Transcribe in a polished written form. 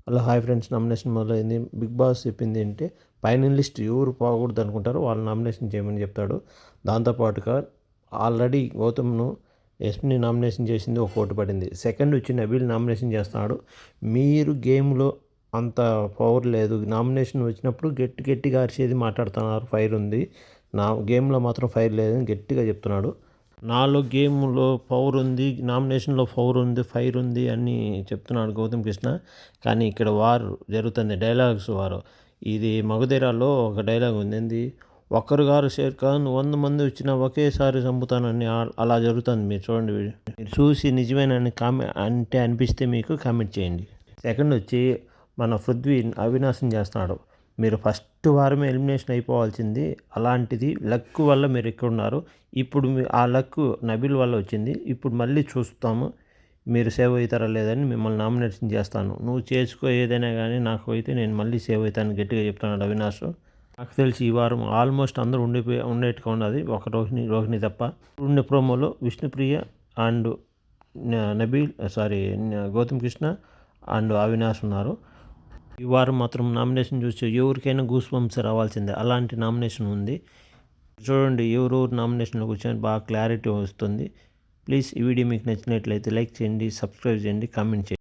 Hello hi friends, nomination మొదలైంది. Big boss చెప్పింది ఏంటంటే ఫైనలిస్ట్ ఎవరు పోకూడదు అనుకుంటారో వాళ్ళు నామినేషన్ చేయమని చెప్తాడు. దాంతోపాటుగా ఆల్రెడీ గౌతమ్ను ఎస్పీని నామినేషన్ చేసింది, ఒక ఓటు పడింది. సెకండ్ వచ్చి నబీల్ నామినేషన్ చేస్తున్నాడు. మీరు గేమ్లో అంత పవర్ లేదు, నామినేషన్ వచ్చినప్పుడు గట్టిగా అరిచేది మాట్లాడుతున్నారు, ఫైర్ ఉంది, నా గేమ్లో మాత్రం ఫైర్ లేదని గట్టిగా చెప్తున్నాడు. నాలో గేమ్లో పవర్ ఉంది, నామినేషన్లో పవర్ ఉంది, ఫైర్ ఉంది అని చెప్తున్నాడు గౌతమ్ కృష్ణ. కానీ ఇక్కడ వారు జరుగుతుంది, డైలాగ్స్ వారు. ఇది మగధీరాలో ఒక డైలాగ్ ఉంది, ఏంది, ఒక్కరుగారు షేర్ ఖాన్ 100 మంది వచ్చినా ఒకేసారి చంపుతానని. అలా జరుగుతుంది. మీరు చూడండి, మీరు చూసి నిజమేనని అంటే అనిపిస్తే మీకు కామెంట్ చేయండి. సెకండ్ వచ్చి మన పృథ్వీ అవినాశం చేస్తున్నాడు. మీరు ఫస్ట్ వారమే ఎలిమినేషన్ అయిపోవాల్సింది, అలాంటిది లక్ వల్ల మీరు ఇక్కడ ఉన్నారు. ఇప్పుడు ఆ లక్ నబీల్ వల్ల వచ్చింది. ఇప్పుడు మళ్ళీ చూస్తాము మీరు సేవ్ అవుతారా లేదని. మిమ్మల్ని నామినేషన్ చేస్తాను, నువ్వు చేసుకో ఏదైనా కానీ, నాకు అయితే నేను మళ్ళీ సేవ్ అవుతాను గట్టిగా చెప్తున్నాడు అవినాష్. నాకు తెలిసి ఈ వారం ఆల్మోస్ట్ అందరూ ఉండేట్టుగా ఉన్నది, ఒక రోహిణి తప్ప. ఉండే ప్రోమోలో విష్ణుప్రియ అండ్ గౌతమ్ కృష్ణ అండ్ అవినాష్ ఉన్నారు. ఈ వారం మాత్రం నామినేషన్ చూసి ఎవరికైనా గూస్ బంప్స్ రావాల్సిందే, అలాంటి నామినేషన్ ఉంది. చూడండి ఎవరు నామినేషన్లో కూర్చొని బాగా క్లారిటీ వస్తుంది. ప్లీజ్ ఈ వీడియో మీకు నచ్చినట్లయితే లైక్ చేయండి, సబ్స్క్రైబ్ చేయండి, కామెంట్ చేయండి.